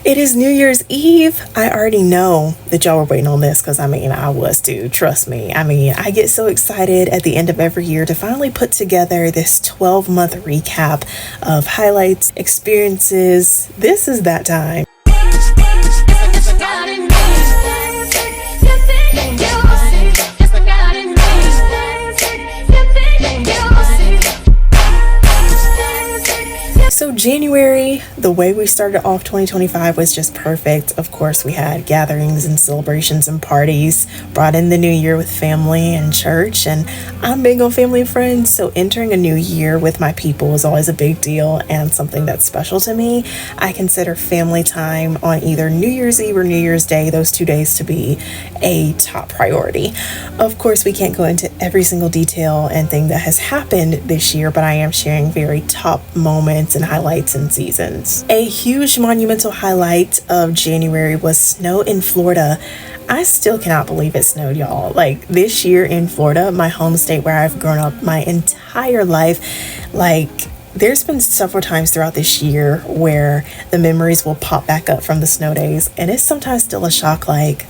It is New Year's Eve. I already know that y'all were waiting on this because I was too. Trust me. I get so excited at the end of every year to finally put together this 12-month recap of highlights, experiences. This is that time. So January, the way we started off 2025 was just perfect. Of course, we had gatherings and celebrations and parties, brought in the new year with family and church, and I'm big on family and friends, so entering a new year with my people is always a big deal and something that's special to me. I consider family time on either New Year's Eve or New Year's Day, those 2 days, to be a top priority. Of course, we can't go into every single detail and thing that has happened this year, but I am sharing very top moments and highlights and seasons. A huge monumental highlight of January was snow in Florida. I still cannot believe it snowed, y'all. Like, this year in Florida, my home state where I've grown up my entire life, there's been several times throughout this year where the memories will pop back up from the snow days, and it's sometimes still a shock, like,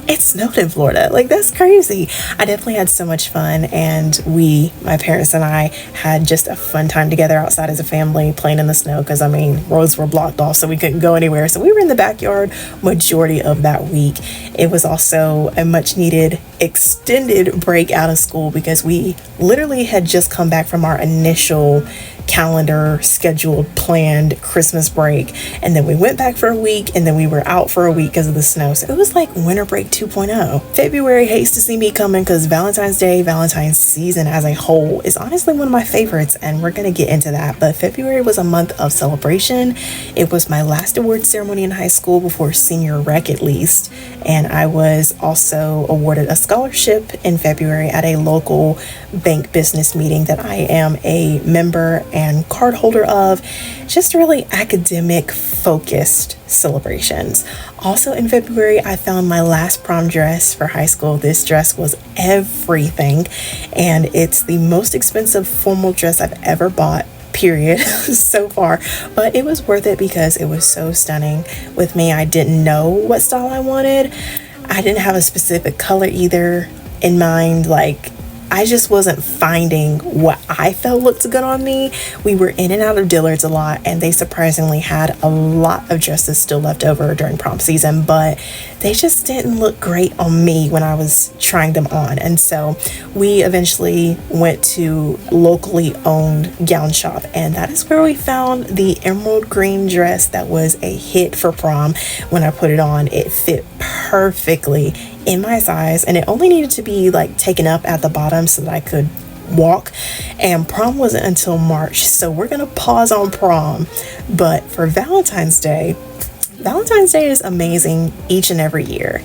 it snowed in Florida. Like, that's crazy. I definitely had so much fun, and my parents and I, had just a fun time together outside as a family playing in the snow because, roads were blocked off, so we couldn't go anywhere. So we were in the backyard majority of that week. It was also a much needed extended break out of school because we literally had just come back from our initial calendar scheduled planned Christmas break, and then we went back for a week, and then we were out for a week because of the snow. So it was like winter break 2.0. February hates to see me coming because Valentine's season as a whole is honestly one of my favorites, and we're gonna get into that. But February was a month of celebration. It was my last award ceremony in high school before senior rec, at least, and I was also awarded a scholarship in February at a local bank business meeting that I am a member and card holder of. Just really academic focused celebrations. Also in February, I found my last prom dress for high school. This dress was everything, and it's the most expensive formal dress I've ever bought, period, so far, but it was worth it because it was so stunning. With me, I didn't know what style I wanted. I didn't have a specific color either in mind. I just wasn't finding what I felt looked good on me. We were in and out of Dillard's a lot, and they surprisingly had a lot of dresses still left over during prom season, but they just didn't look great on me when I was trying them on. And so we eventually went to locally owned gown shop, and that is where we found the emerald green dress that was a hit for prom. When I put it on, it fit perfectly in my size, and it only needed to be taken up at the bottom so that I could walk. And prom wasn't until March, so we're gonna pause on prom. But for Valentine's Day is amazing each and every year.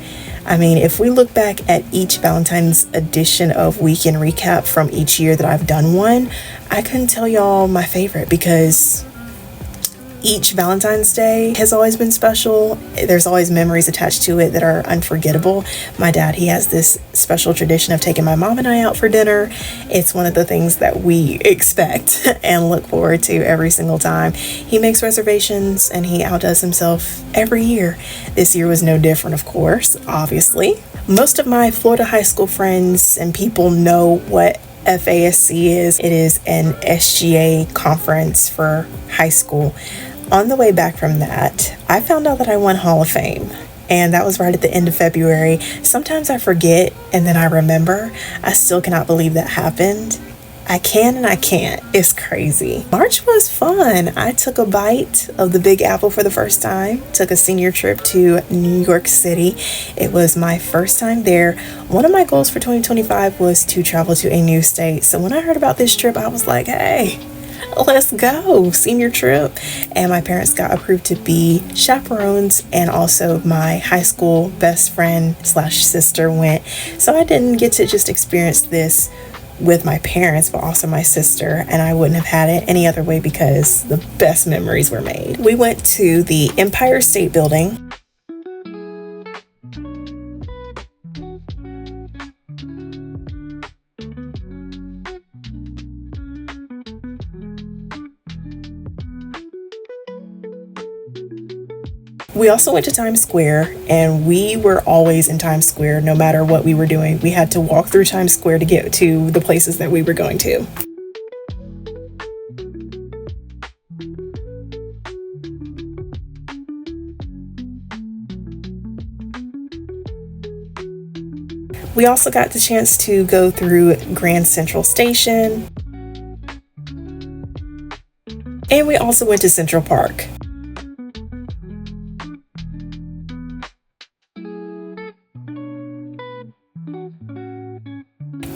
If we look back at each Valentine's edition of Weekend Recap from each year that I've done one, I couldn't tell y'all my favorite because each Valentine's Day has always been special. There's always memories attached to it that are unforgettable. My dad, he has this special tradition of taking my mom and I out for dinner. It's one of the things that we expect and look forward to every single time. He makes reservations and he outdoes himself every year. This year was no different, of course, obviously. Most of my Florida high school friends and people know what FASC is. It is an SGA conference for high school. On the way back from that, I found out that I won Hall of Fame, and that was right at the end of February. Sometimes I forget and then I remember. I still cannot believe that happened. I can and I can't. It's crazy. March was fun. I took a bite of the Big Apple for the first time. Took a senior trip to New York City. It was my first time there. One of my goals for 2025 was to travel to a new state. So when I heard about this trip, I was like, hey, let's go. Senior trip. And my parents got approved to be chaperones, and also my high school best friend / sister went. So I didn't get to just experience this with my parents, but also my sister, and I wouldn't have had it any other way because the best memories were made. We went to the Empire State Building. We also went to Times Square, and we were always in Times Square no matter what we were doing. We had to walk through Times Square to get to the places that we were going to. We also got the chance to go through Grand Central Station, and we also went to Central Park.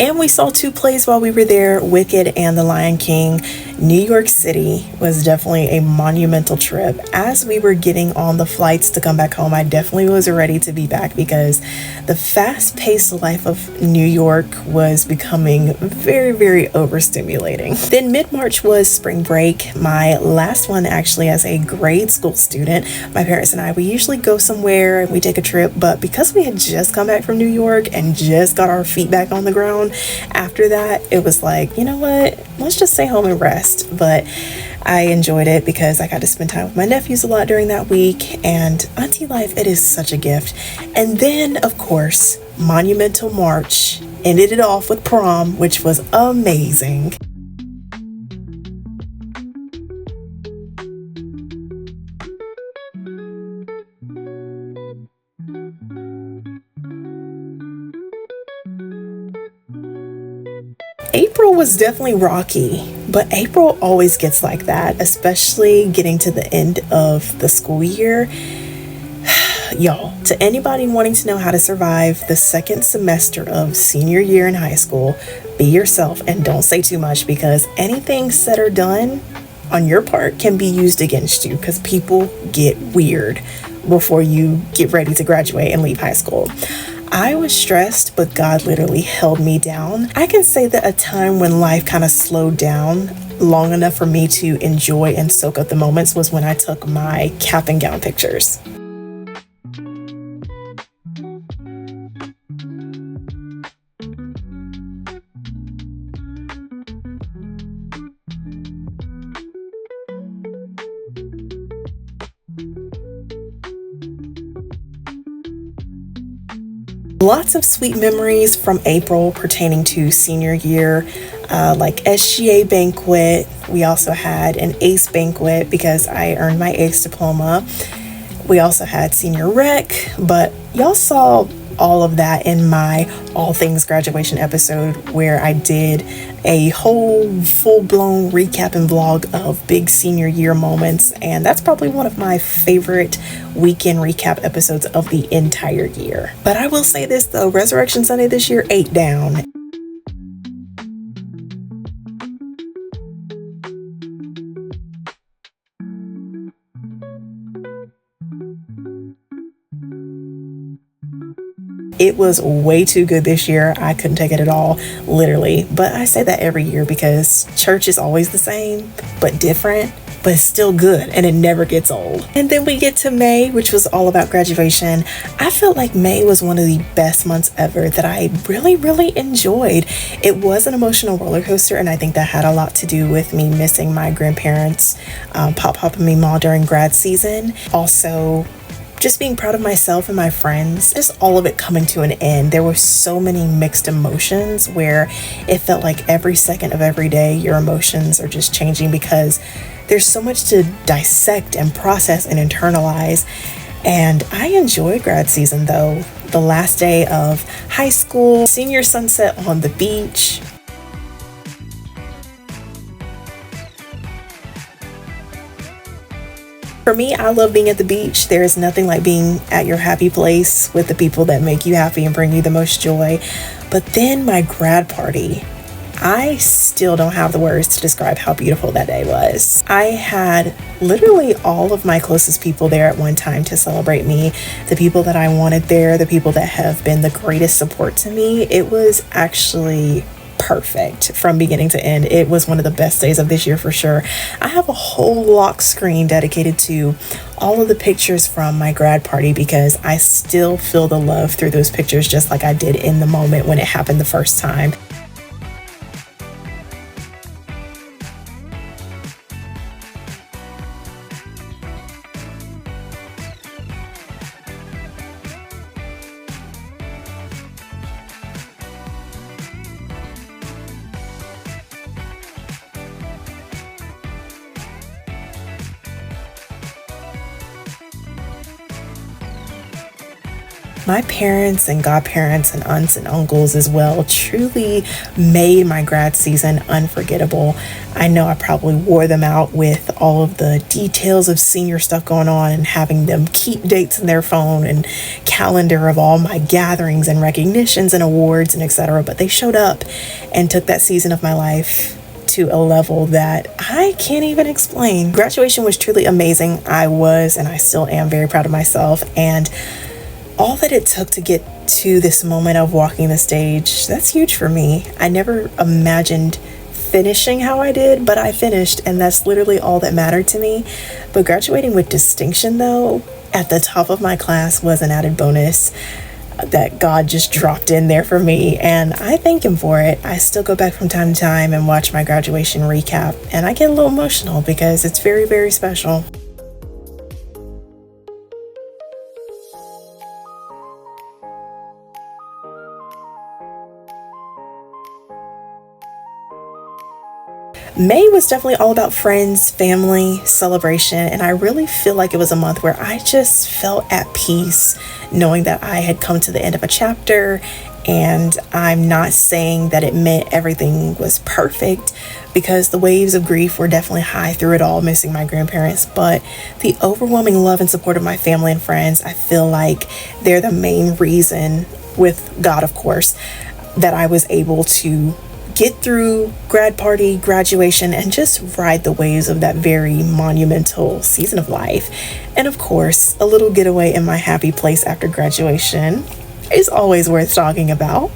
And we saw two plays while we were there, Wicked and The Lion King. New York City was definitely a monumental trip. As we were getting on the flights to come back home, I definitely was ready to be back because the fast-paced life of New York was becoming very, very overstimulating. Then mid-March was spring break, my last one actually as a grade school student. My parents and I, we usually go somewhere and we take a trip, but because we had just come back from New York and just got our feet back on the ground, after that, it was like, you know what, let's just stay home and rest. But I enjoyed it because I got to spend time with my nephews a lot during that week, and auntie life, it is such a gift. And then, of course, Monumental March ended it off with prom, which was amazing. April was definitely rocky, but April always gets like that, especially getting to the end of the school year. Y'all, to anybody wanting to know how to survive the second semester of senior year in high school, be yourself and don't say too much, because anything said or done on your part can be used against you, because people get weird before you get ready to graduate and leave high school. I was stressed, but God literally held me down. I can say that a time when life kind of slowed down long enough for me to enjoy and soak up the moments was when I took my cap and gown pictures. Lots of sweet memories from April pertaining to senior year, like SGA banquet. We also had an ACE banquet because I earned my ACE diploma. We also had senior rec, but y'all saw all of that in my All Things Graduation episode, where I did a whole full-blown recap and vlog of big senior year moments, and that's probably one of my favorite weekend recap episodes of the entire year. But I will say this though, Resurrection Sunday this year ate down. It was way too good this year. I couldn't take it at all, literally. But I say that every year because church is always the same, but different, but it's still good and it never gets old. And then we get to May, which was all about graduation. I felt like May was one of the best months ever that I really, really enjoyed. It was an emotional roller coaster, and I think that had a lot to do with me missing my grandparents, Pop and Meemaw during grad season. Also, just being proud of myself and my friends, just all of it coming to an end. There were so many mixed emotions where it felt like every second of every day your emotions are just changing because there's so much to dissect and process and internalize. And I enjoyed grad season though. The last day of high school, senior sunset on the beach. For me, I love being at the beach. There is nothing like being at your happy place with the people that make you happy and bring you the most joy. But then my grad party, I still don't have the words to describe how beautiful that day was. I had literally all of my closest people there at one time to celebrate me, the people that I wanted there, the people that have been the greatest support to me. It was actually perfect from beginning to end. It was one of the best days of this year for sure. I have a whole lock screen dedicated to all of the pictures from my grad party because I still feel the love through those pictures just like I did in the moment when it happened the first time. My parents and godparents and aunts and uncles as well truly made my grad season unforgettable. I know I probably wore them out with all of the details of senior stuff going on and having them keep dates in their phone and calendar of all my gatherings and recognitions and awards and etc. But they showed up and took that season of my life to a level that I can't even explain. Graduation was truly amazing. I was and I still am very proud of myself, and all that it took to get to this moment of walking the stage, that's huge for me. I never imagined finishing how I did, but I finished, and that's literally all that mattered to me. But graduating with distinction, though, at the top of my class was an added bonus that God just dropped in there for me, and I thank him for it. I still go back from time to time and watch my graduation recap, and I get a little emotional because it's very, very special. May was definitely all about friends, family, celebration, and I really feel like it was a month where I just felt at peace knowing that I had come to the end of a chapter. And I'm not saying that it meant everything was perfect, because the waves of grief were definitely high through it all, missing my grandparents, but the overwhelming love and support of my family and friends, I feel like they're the main reason, with God of course, that I was able to get through grad party, graduation, and just ride the waves of that very monumental season of life. And of course, a little getaway in my happy place after graduation is always worth talking about.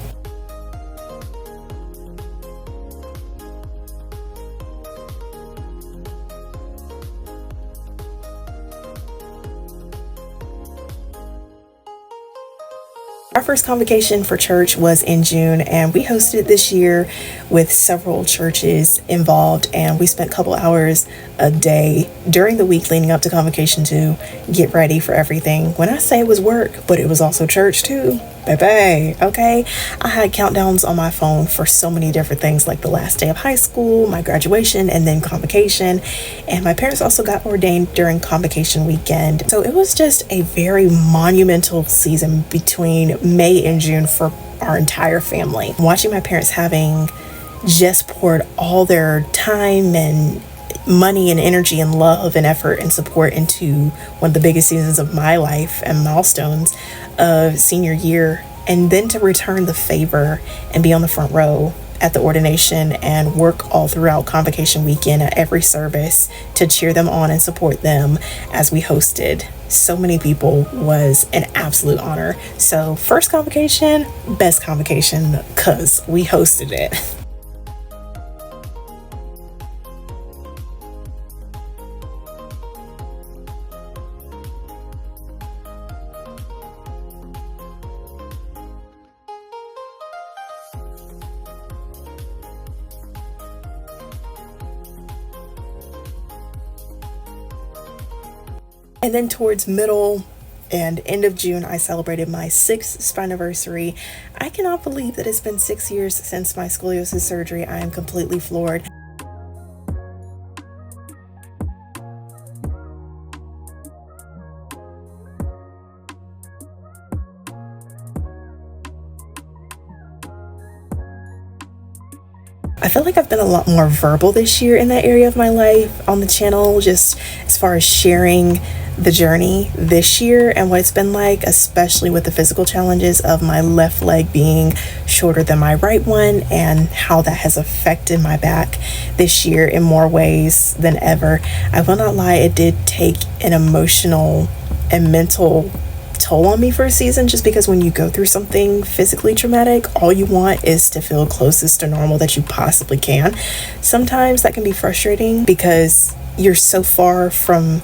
Our first convocation for church was in June, and we hosted it this year with several churches involved, and we spent a couple hours a day during the week leading up to convocation to get ready for everything. When I say it was work, but it was also church too, baby, okay? I had countdowns on my phone for so many different things, like the last day of high school, my graduation, and then convocation. And my parents also got ordained during convocation weekend. So it was just a very monumental season between May and June for our entire family. Watching my parents having just poured all their time and money and energy and love and effort and support into one of the biggest seasons of my life and milestones of senior year, and then to return the favor and be on the front row at the ordination and work all throughout convocation weekend at every service to cheer them on and support them as we hosted so many people was an absolute honor. So first convocation, best convocation, because we hosted it. And then towards middle and end of June, I celebrated my 6th anniversary. I cannot believe that it's been 6 years since my scoliosis surgery. I am completely floored. I feel like I've been a lot more verbal this year in that area of my life on the channel, just as far as sharing the journey this year and what it's been like, especially with the physical challenges of my left leg being shorter than my right one and how that has affected my back this year in more ways than ever. I will not lie, it did take an emotional and mental toll on me for a season, just because when you go through something physically traumatic, all you want is to feel closest to normal that you possibly can. Sometimes that can be frustrating because you're so far from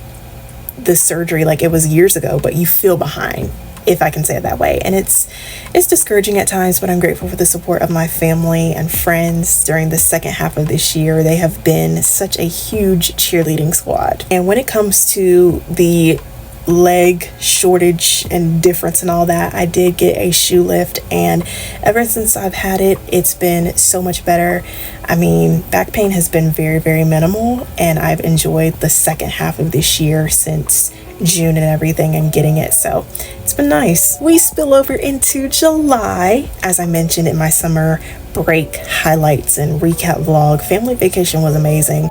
the surgery, like it was years ago, but you feel behind, if I can say it that way. And it's discouraging at times, but I'm grateful for the support of my family and friends during the second half of this year. They have been such a huge cheerleading squad. And when it comes to the leg shortage and difference and all that, I did get a shoe lift, and ever since I've had it, it's been so much better. I mean, back pain has been very, very minimal, and I've enjoyed the second half of this year since June and everything and getting it. So it's been nice. We spill over into July. As I mentioned in my summer break highlights and recap vlog, family vacation was amazing.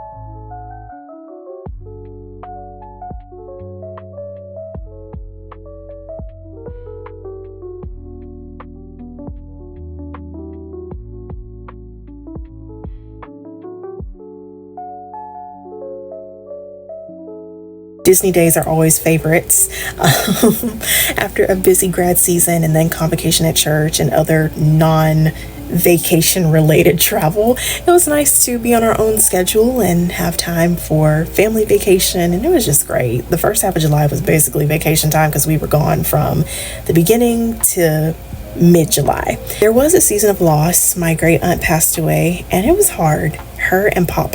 Disney days are always favorites. After a busy grad season and then convocation at church and other non-vacation related travel, it was nice to be on our own schedule and have time for family vacation, and it was just great. The first half of July was basically vacation time because we were gone from the beginning to mid-July. There was a season of loss. My great aunt passed away and it was hard. Her and Pop,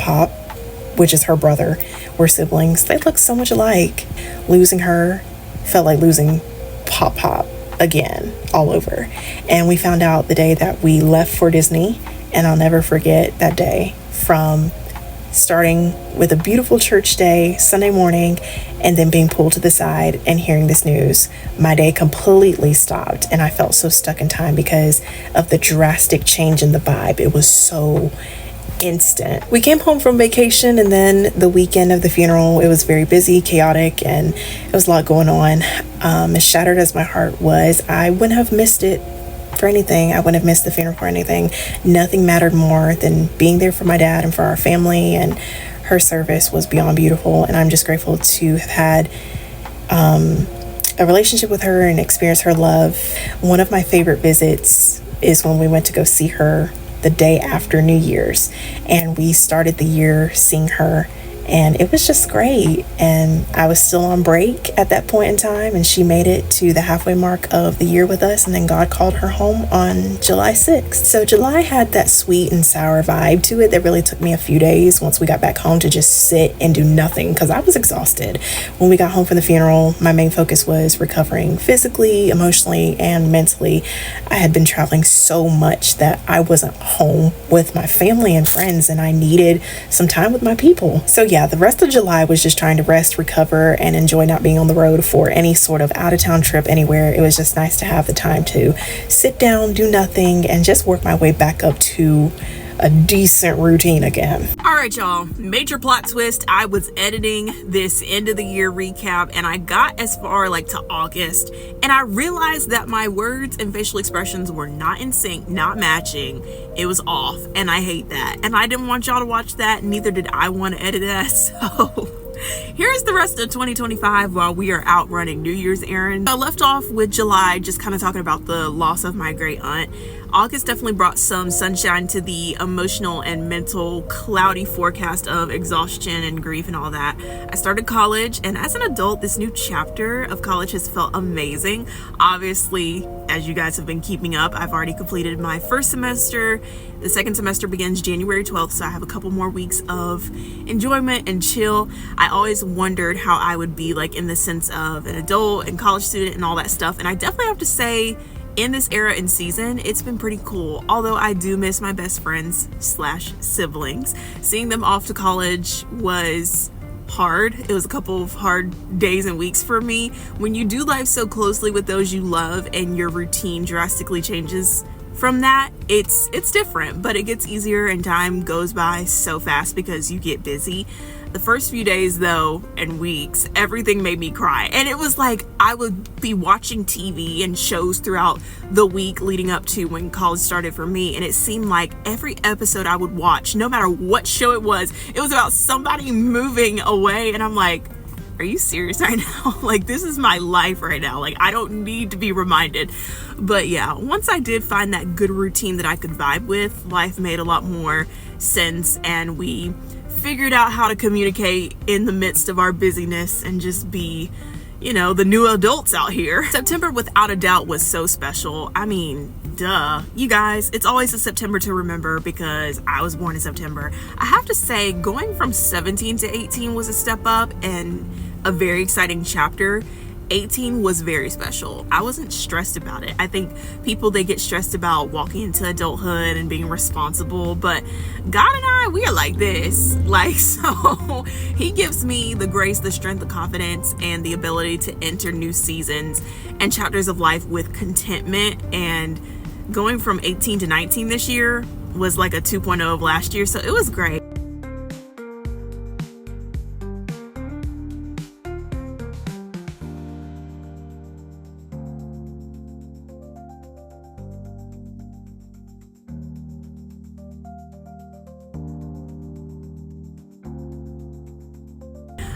which is her brother, were siblings. They looked so much alike. Losing her felt like losing Pop again, all over. And we found out the day that we left for Disney, and I'll never forget that day, from starting with a beautiful church day, Sunday morning, and then being pulled to the side and hearing this news. My day completely stopped, and I felt so stuck in time because of the drastic change in the vibe. It was so instant. We came home from vacation, and then the weekend of the funeral, it was very busy, chaotic, and it was a lot going on. As shattered as my heart was, I wouldn't have missed it for anything. I wouldn't have missed the funeral for anything. Nothing mattered more than being there for my dad and for our family, and her service was beyond beautiful, and I'm just grateful to have had a relationship with her and experience her love. One of my favorite visits is when we went to go see her the day after New Year's, and we started the year seeing her, and it was just great. And I was still on break at that point in time, and she made it to the halfway mark of the year with us, and then God called her home on July 6th. So July had that sweet and sour vibe to it that really took me a few days once we got back home to just sit and do nothing, because I was exhausted. When we got home from the funeral, my main focus was recovering physically, emotionally, and mentally. I had been traveling so much that I wasn't home with my family and friends, and I needed some time with my people. So yeah, the rest of July was just trying to rest, recover, and enjoy not being on the road for any sort of out-of-town trip anywhere. It was just nice to have the time to sit down, do nothing, and just work my way back up to a decent routine again. All right, y'all, major plot twist. I was editing this end of the year recap, and I got as far like to August, and I realized that my words and facial expressions were not in sync, not matching. It was off, and I hate that, and I didn't want y'all to watch that. Neither did I want to edit that. So here's the rest of 2025 while we are out running New Year's errands. I left off with July, just kind of talking about the loss of my great aunt. August definitely brought some sunshine to the emotional and mental cloudy forecast of exhaustion and grief and all that. I started college, and as an adult, this new chapter of college has felt amazing. Obviously, as you guys have been keeping up, I've already completed my first semester. The second semester begins January 12th, so I have a couple more weeks of enjoyment and chill. I always wondered how I would be like in the sense of an adult and college student and all that stuff, and I definitely have to say, in this era and season, it's been pretty cool. Although I do miss my best friends / siblings. Seeing them off to college was hard. It was a couple of hard days and weeks for me. When you do life so closely with those you love and your routine drastically changes from that, it's different, but it gets easier and time goes by so fast because you get busy. The first few days though, and weeks, everything made me cry. And it was like I would be watching TV and shows throughout the week leading up to when college started for me, and it seemed like every episode I would watch, no matter what show it was about somebody moving away, and I'm like, are you serious right now? Like, this is my life right now. Like, I don't need to be reminded. But yeah, once I did find that good routine that I could vibe with, life made a lot more sense, and we figured out how to communicate in the midst of our busyness and just be, you know, the new adults out here. September, without a doubt, was so special. I mean, duh. You guys, it's always a September to remember because I was born in September. I have to say, going from 17 to 18 was a step up and a very exciting chapter. 18 was very special. I wasn't stressed about it. I think people, they get stressed about walking into adulthood and being responsible, but God and I, we are like this. Like, so he gives me the grace, the strength, the confidence, and the ability to enter new seasons and chapters of life with contentment. And going from 18 to 19 this year was like a 2.0 of last year, so it was great.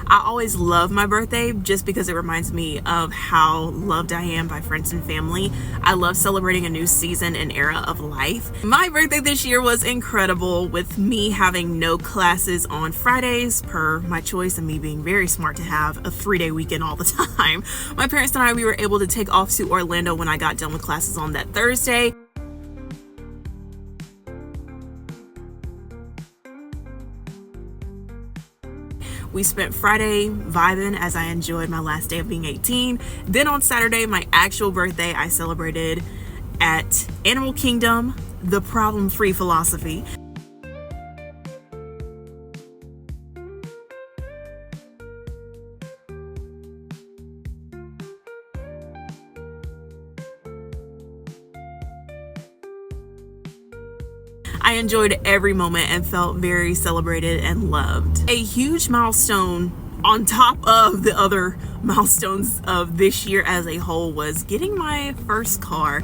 I always love my birthday just because it reminds me of how loved I am by friends and family. I love celebrating a new season and era of life. My birthday this year was incredible, with me having no classes on Fridays per my choice, and me being very smart to have a 3-day weekend all the time. My parents and I, we were able to take off to Orlando when I got done with classes on that Thursday. We spent Friday vibing as I enjoyed my last day of being 18. Then on Saturday, my actual birthday, I celebrated at Animal Kingdom, the problem-free philosophy. I enjoyed every moment and felt very celebrated and loved. A huge milestone on top of the other milestones of this year as a whole was getting my first car.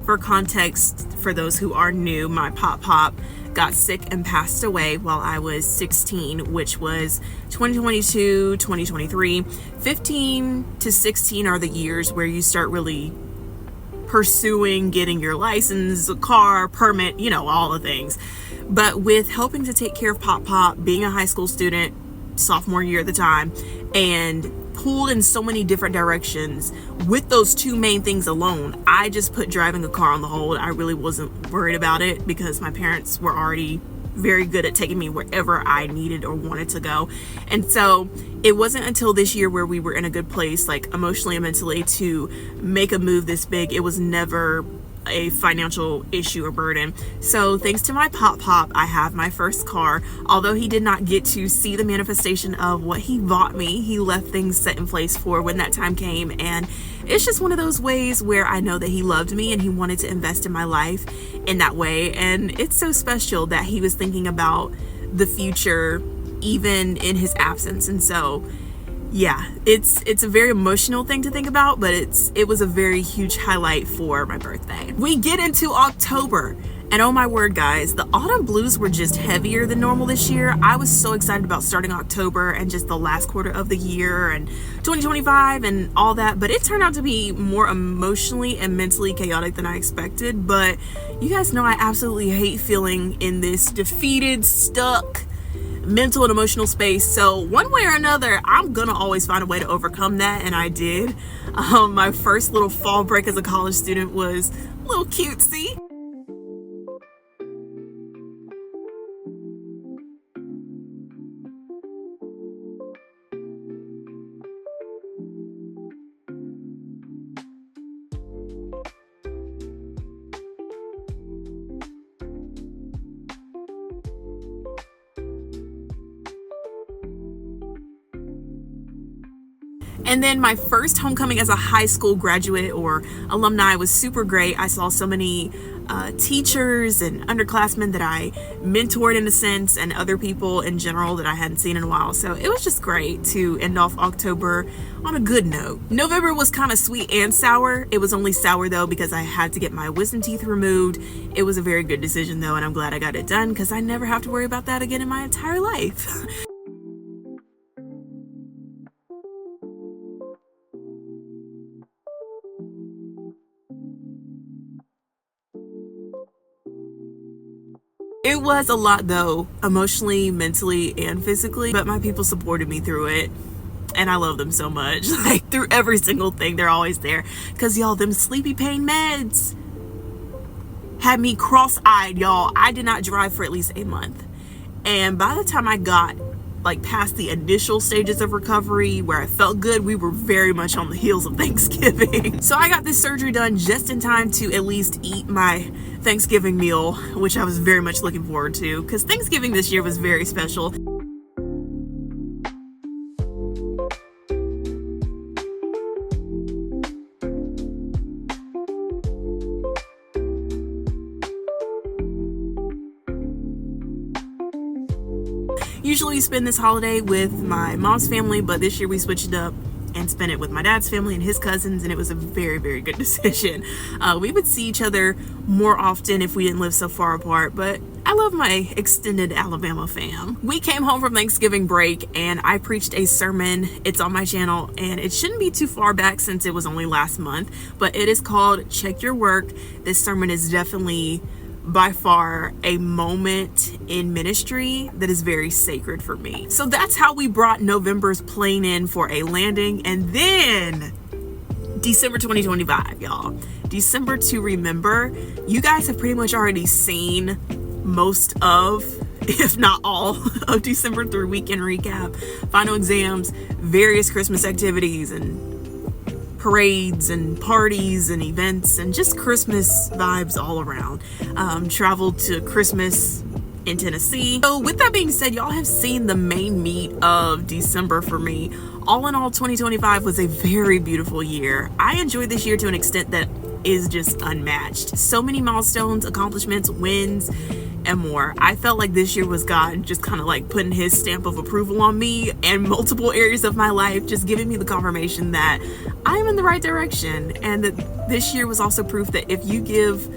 For context, for those who are new, my pop got sick and passed away while I was 16, which was 2022, 2023. 15 to 16 are the years where you start really pursuing getting your license, a car, permit, all the things. But with helping to take care of Pop, being a high school student, sophomore year at the time, and pulled in so many different directions with those two main things alone, I just put driving a car on the hold. I really wasn't worried about it because my parents were already very good at taking me wherever I needed or wanted to go. And so it wasn't until this year where we were in a good place, like emotionally and mentally, to make a move this big. It was never a financial issue or burden. So thanks to my pop, I have my first car. Although he did not get to see the manifestation of what he bought me, he left things set in place for when that time came. And it's just one of those ways where I know that he loved me and he wanted to invest in my life in that way. And it's so special that he was thinking about the future even in his absence. And so yeah, it's a very emotional thing to think about, but it was a very huge highlight for my birthday. We get into October, and oh my word, guys, the autumn blues were just heavier than normal this year. I was so excited about starting October and just the last quarter of the year and 2025 and all that, but it turned out to be more emotionally and mentally chaotic than I expected. But you guys know I absolutely hate feeling in this defeated, stuck mental and emotional space. So one way or another, I'm gonna always find a way to overcome that, and I did. My first little fall break as a college student was a little cutesy. And then my first homecoming as a high school graduate or alumni was super great. I saw so many teachers and underclassmen that I mentored in a sense, and other people in general that I hadn't seen in a while. So it was just great to end off October on a good note. November was kind of sweet and sour. It was only sour though because I had to get my wisdom teeth removed. It was a very good decision though, and I'm glad I got it done because I never have to worry about that again in my entire life. It was a lot though, emotionally, mentally, and physically, but my people supported me through it. And I love them so much. Like, through every single thing, they're always there. Because, y'all, them sleepy pain meds had me cross-eyed, y'all. I did not drive for at least a month. And by the time I got, like, past the initial stages of recovery where I felt good, we were very much on the heels of Thanksgiving. So I got this surgery done just in time to at least eat my Thanksgiving meal, which I was very much looking forward to. Because Thanksgiving this year was very special. Usually spend this holiday with my mom's family, but this year we switched it up and spent it with my dad's family and his cousins, and it was a very, very good decision. We would see each other more often if we didn't live so far apart, but I love my extended Alabama fam. We came home from Thanksgiving break and I preached a sermon. It's on my channel and it shouldn't be too far back since it was only last month, but it is called Check Your Work. This sermon is definitely by far a moment in ministry that is very sacred for me. So that's how we brought November's plane in for a landing. And then December 2025, y'all. December to remember. You guys have pretty much already seen most of, if not all, of December through weekend recap, final exams, various Christmas activities, and parades and parties and events and just Christmas vibes all around. Traveled to Christmas in Tennessee. So with that being said, y'all have seen the main meat of December for me. All in all, 2025 was a very beautiful year. I enjoyed this year to an extent that is just unmatched. So many milestones, accomplishments, wins, and more. I felt like this year was God just kind of like putting his stamp of approval on me and multiple areas of my life, just giving me the confirmation that I am in the right direction, and that this year was also proof that if you give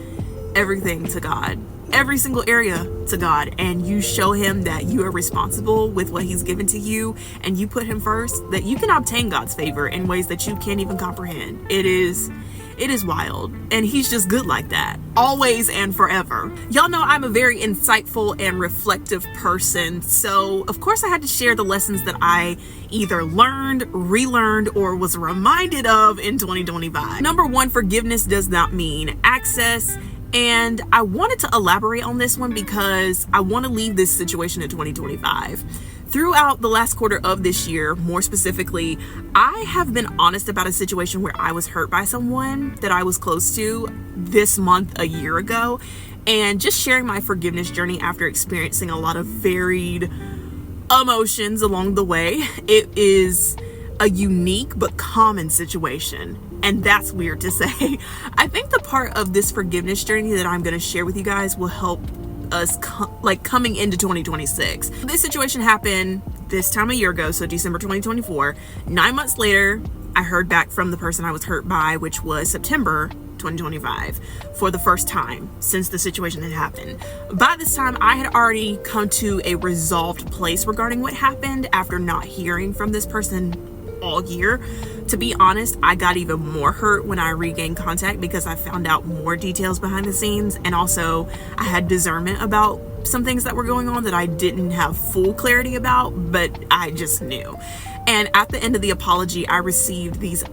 everything to God, every single area to God, and you show him that you are responsible with what he's given to you and you put him first, that you can obtain God's favor in ways that you can't even comprehend. It is wild, and he's just good like that, always and forever. Y'all know I'm a very insightful and reflective person, so of course I had to share the lessons that I either learned, relearned, or was reminded of in 2025. Number one, forgiveness does not mean access. And I wanted to elaborate on this one because I want to leave this situation in 2025. Throughout the last quarter of this year, more specifically, I have been honest about a situation where I was hurt by someone that I was close to this month a year ago, and just sharing my forgiveness journey after experiencing a lot of varied emotions along the way. It is a unique but common situation, and that's weird to say. I think the part of this forgiveness journey that I'm going to share with you guys will help us coming into 2026. This situation happened this time a year ago, so December 2024. 9 months later, I heard back from the person I was hurt by, which was September 2025, for the first time since the situation had happened. By this time, I had already come to a resolved place regarding what happened after not hearing from this person all year. To be honest, I got even more hurt when I regained contact because I found out more details behind the scenes, and also I had discernment about some things that were going on that I didn't have full clarity about, but I just knew. And at the end of the apology, I received these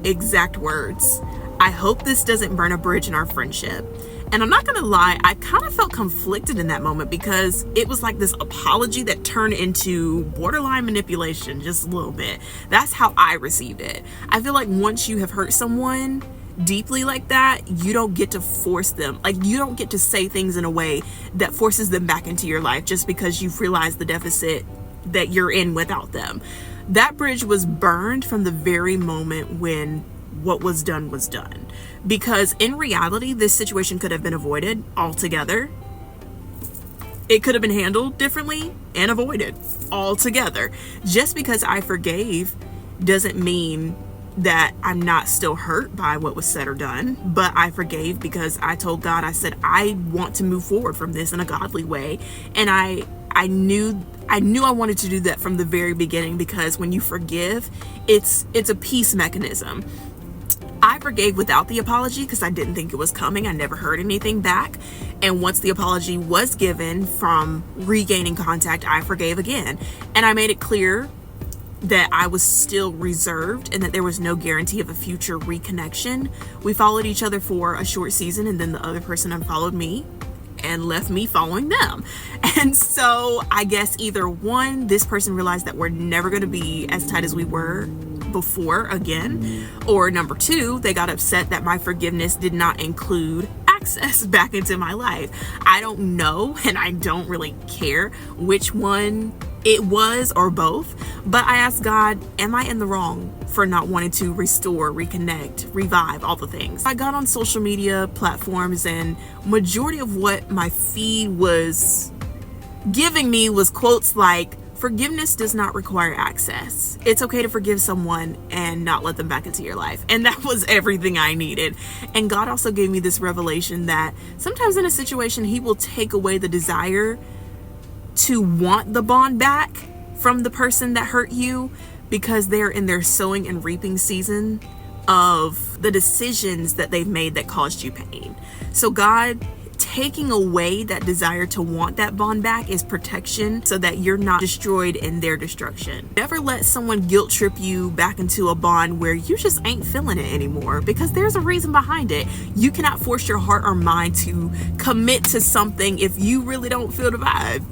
exact words: "I hope this doesn't burn a bridge in our friendship." And I'm not gonna lie, I kind of felt conflicted in that moment because it was like this apology that turned into borderline manipulation, just a little bit. That's how I received it. I feel like once you have hurt someone deeply like that, you don't get to force them. Like, you don't get to say things in a way that forces them back into your life just because you've realized the deficit that you're in without them. That bridge was burned from the very moment when what was done was done. Because in reality, this situation could have been avoided altogether. It could have been handled differently and avoided altogether. Just because I forgave doesn't mean that I'm not still hurt by what was said or done, but I forgave because I told God, I said, I want to move forward from this in a godly way. And I knew I wanted to do that from the very beginning, because when you forgive, it's a peace mechanism. I forgave without the apology because I didn't think it was coming. I never heard anything back. And once the apology was given from regaining contact, I forgave again. And I made it clear that I was still reserved and that there was no guarantee of a future reconnection. We followed each other for a short season, and then the other person unfollowed me and left me following them. And so I guess either one, this person realized that we're never going to be as tight as we were before again, or number two, they got upset that my forgiveness did not include access back into my life. I don't know, and I don't really care which one it was or both, but I asked God, am I in the wrong for not wanting to restore, reconnect, revive, all the things? I got on social media platforms, and majority of what my feed was giving me was quotes like, forgiveness does not require access. It's okay to forgive someone and not let them back into your life. And that was everything I needed. And God also gave me this revelation that sometimes in a situation, He will take away the desire to want the bond back from the person that hurt you, because they're in their sowing and reaping season of the decisions that they've made that caused you pain. So God taking away that desire to want that bond back is protection, so that you're not destroyed in their destruction. Never let someone guilt trip you back into a bond where you just ain't feeling it anymore, because there's a reason behind it. You cannot force your heart or mind to commit to something if you really don't feel the vibe.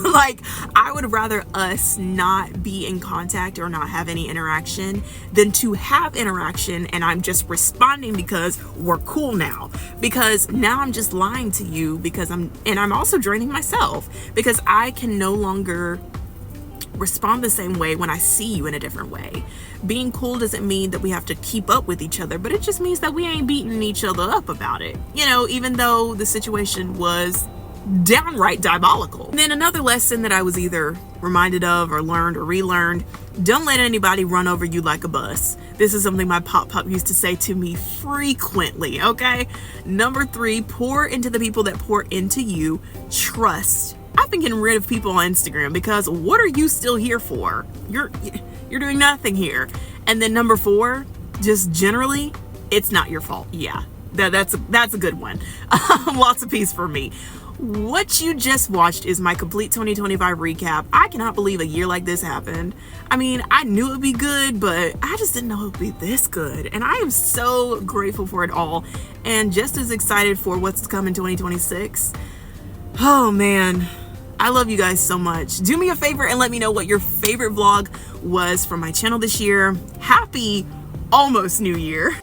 Like, I would rather us not be in contact or not have any interaction than to have interaction and I'm just responding because we're cool now. Because now I'm just lying to you, because I'm also draining myself, because I can no longer respond the same way when I see you in a different way. Being cool doesn't mean that we have to keep up with each other, but it just means that we ain't beating each other up about it. You know, even though the situation was downright diabolical. And then another lesson that I was either reminded of or learned or relearned: don't let anybody run over you like a bus. This is something my pop used to say to me frequently, okay? Number 3, pour into the people that pour into you. Trust. I've been getting rid of people on Instagram because what are you still here for? You're doing nothing here. And then number 4, just generally, it's not your fault. Yeah, that's a good one. Lots of peace for me. What you just watched is my complete 2025 recap. I cannot believe a year like this happened. I mean, I knew it would be good, but I just didn't know it would be this good. And I am so grateful for it all, and just as excited for what's to come in 2026. Oh man, I love you guys so much. Do me a favor and let me know what your favorite vlog was from my channel this year. Happy almost New Year.